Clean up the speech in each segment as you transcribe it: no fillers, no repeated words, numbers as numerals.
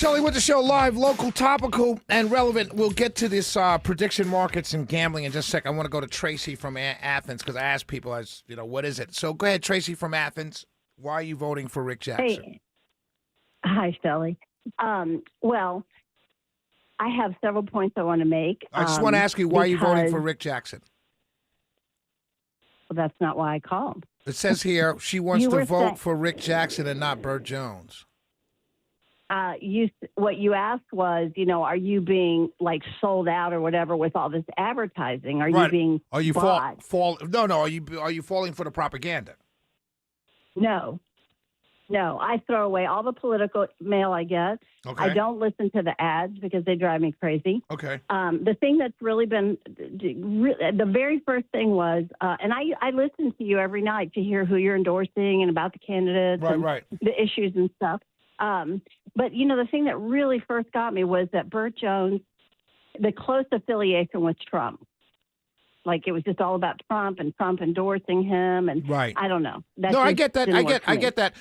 Shelley with the show live, local, topical, and relevant. We'll get to this prediction markets and gambling in just a sec. I want to go to Tracy from Athens because I asked people, what is it? So go ahead, Tracy from Athens. Why are you voting for Rick Jackson? Hey. Hi, Shelley. Well, I have several points I want to make. I just want to ask you, why are you voting for Rick Jackson? Well, that's not why I called. It says here she wants to vote for Rick Jackson and not Burt Jones. What you asked was, are you being like sold out or whatever with all this advertising? Are you being bought? Are you falling for the propaganda? No, I throw away all the political mail I get. Okay. I don't listen to the ads because they drive me crazy. Okay. The thing that's really been the very first thing was, and I listen to you every night to hear who you're endorsing and about the candidates, right, the issues and stuff. But, the thing that really first got me was that Burt Jones, the close affiliation with Trump. Like it was just all about Trump and Trump endorsing him. And right. I don't know. I get that. I get that.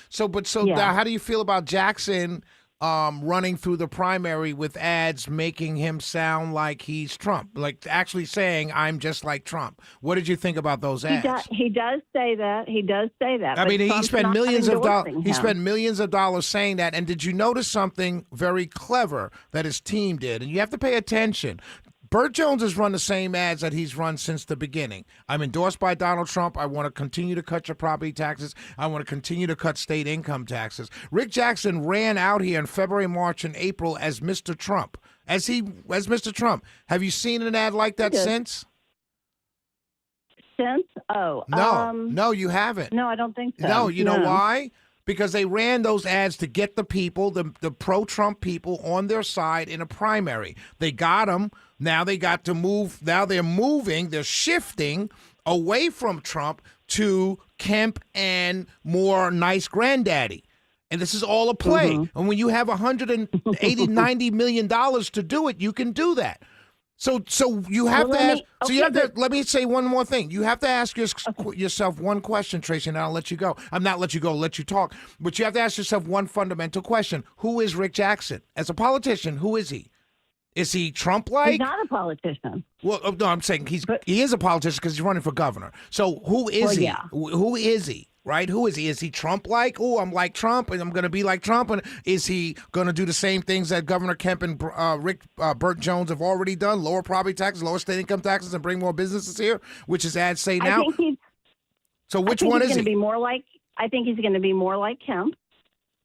Now, how do you feel about Jackson running through the primary with ads making him sound like he's Trump, like actually saying, I'm just like Trump? What did you think about those ads? He does say that. I mean, he spent millions of dollars. He spent millions of dollars saying that. And did you notice something very clever that his team did? And you have to pay attention. Burt Jones has run the same ads that he's run since the beginning. I'm endorsed by Donald Trump. I want to continue to cut your property taxes. I want to continue to cut state income taxes. Rick Jackson ran out here in February, March, and April as Mr. Trump. As Mr. Trump. Have you seen an ad like that since? Since? Oh. No, you haven't. No, I don't think so. No, you know why? Because they ran those ads to get the people, the pro-Trump people, on their side in a primary. They got them. Now they got to move. Now they're shifting away from Trump to Kemp and more nice granddaddy. And this is all a play. Mm-hmm. And when you have $180, $90 million to do it, you can do that. So you have to ask. Let me say one more thing. You have to ask yourself one question, Tracy, and I'll let you go. I'm not let you go. Let you talk. But you have to ask yourself one fundamental question: who is Rick Jackson as a politician? Who is he? Is he Trump-like? He's not a politician. Well, no, I'm saying he is a politician because he's running for governor. So who is he? Yeah. Who is he? Right? Who is he? Is he Trump-like? Oh, I'm like Trump, and I'm going to be like Trump. And is he going to do the same things that Governor Kemp and Burt Jones have already done? Lower property taxes, lower state income taxes, and bring more businesses here, which his ads say now? So which one is he? I think he's going to be more like Kemp.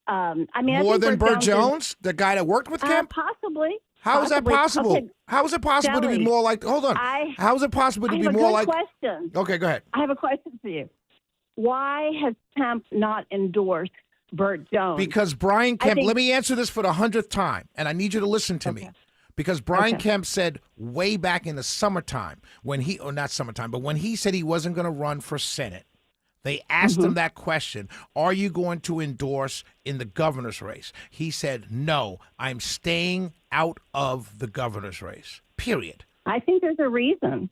More than Burt Jones, the guy that worked with Kemp? Possibly. How is that possible? Okay. How is it possible to be more like? Hold on. How is it possible to be more like? Question. Okay, go ahead. I have a question for you. Why has Kemp not endorsed Burt Jones? Because Brian Kemp, let me answer this for the 100th time, and I need you to listen to me. Because Brian Kemp said way back in the summertime, when he said he wasn't going to run for Senate, they asked him that question, are you going to endorse in the governor's race? He said, no, I'm staying out of the governor's race, period. I think there's a reason.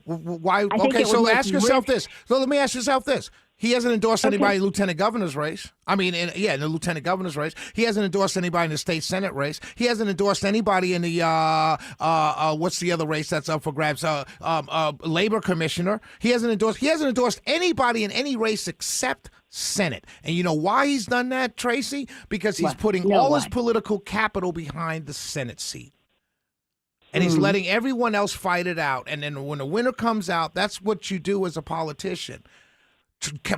Why? Okay, so ask yourself this. So let me ask yourself this. He hasn't endorsed anybody in the lieutenant governor's race. I mean, in the lieutenant governor's race. He hasn't endorsed anybody in the state senate race. He hasn't endorsed anybody in the what's the other race that's up for grabs? Labor commissioner. He hasn't endorsed anybody in any race except Senate. And you know why he's done that, Tracy? Because he's putting all his political capital behind the Senate seat. And he's letting everyone else fight it out. And then when the winner comes out, that's what you do as a politician.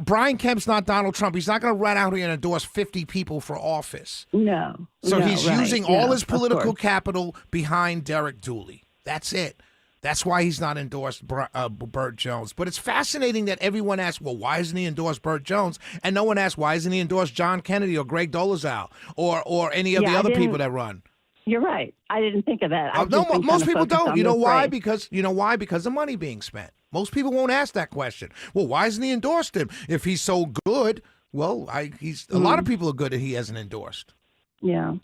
Brian Kemp's not Donald Trump. He's not going to run out here and endorse 50 people for office. No. So he's using all his political capital behind Derek Dooley. That's it. That's why he's not endorsed Burt Jones. But it's fascinating that everyone asks, well, why isn't he endorsed Burt Jones? And no one asks, why isn't he endorsed John Kennedy or Greg Dolezal or any of the other people that run? You're right. I didn't think of that. No, most people don't. You know why? Because of money being spent. Most people won't ask that question. Well, why hasn't he endorsed him if he's so good? Well, a lot of people are good that he hasn't endorsed. Yeah.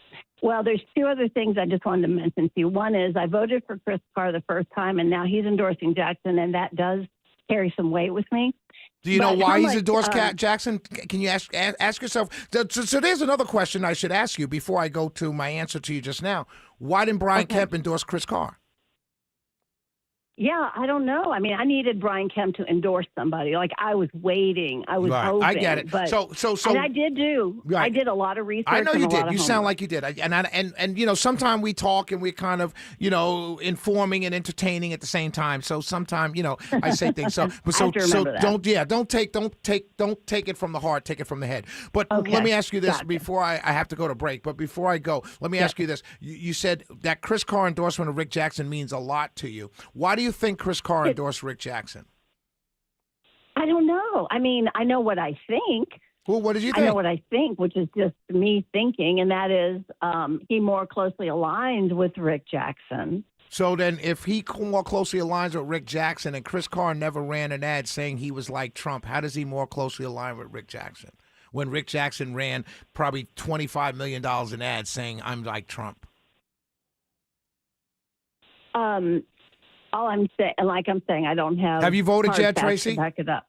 Well, there's two other things I just wanted to mention to you. One is I voted for Chris Carr the first time, and now he's endorsing Jackson, and that does carry some weight with me. Do you know But why how he's much, endorsed Jackson? Can you ask yourself? So there's another question I should ask you before I go to my answer to you just now. Why didn't Brian Kemp endorse Chris Carr? Yeah, I don't know. I mean, I needed Brian Kemp to endorse somebody. Like I was waiting, I was hoping. I get it. But, so and I did do. Right. I did a lot of research. I know and you a lot did. of You sound homework. like you did. And you know, sometimes we talk and we're kind of, you know, informing and entertaining at the same time. So sometimes, you know, I say things. So but I have to remember that. don't take it from the heart. Take it from the head. But Okay. let me ask you this Gotcha. before I have to go to break. But before I go, let me ask you this. You said that Chris Carr endorsement of Rick Jackson means a lot to you. Why do you think Chris Carr endorsed Rick Jackson? I don't know. I mean, I know what I think. Well, what did you think? I know what I think, which is just me thinking, and that is he more closely aligned with Rick Jackson. So then if he more closely aligns with Rick Jackson and Chris Carr never ran an ad saying he was like Trump, how does he more closely align with Rick Jackson when Rick Jackson ran probably $25 million in ads saying I'm like Trump? All I'm saying, I don't have. Have you voted hard yet, facts Tracy? to back it up.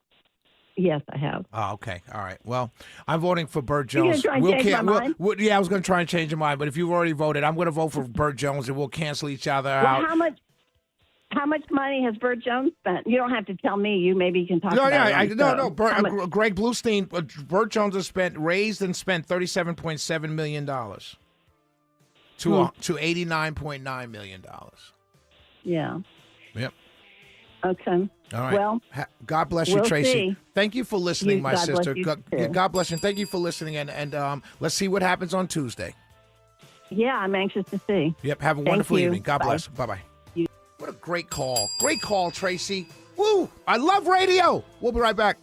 Yes, I have. Oh, okay. All right. Well, I'm voting for Burt You gonna Jones. try and change my mind? Yeah, I was going to try and change your mind, but if you've already voted, I'm going to vote for Burt Jones, and we'll cancel each other out. Well, how much money has Burt Jones spent? You don't have to tell me. Maybe you can talk about it. No. Greg Bluestein, Burt Jones has raised and spent $37.7 million to $89.9 million. Yeah. Yep. Okay. All right. Well, God bless you, we'll Tracy. see. Thank you for listening, my God bless sister. you, too. God bless you. Thank you for listening, and let's see what happens on Tuesday. Yeah, I'm anxious to see. Yep. Have a Thank wonderful you. evening. God Bye. bless. Bye-bye. What a great call. Great call, Tracy. Woo! I love radio. We'll be right back.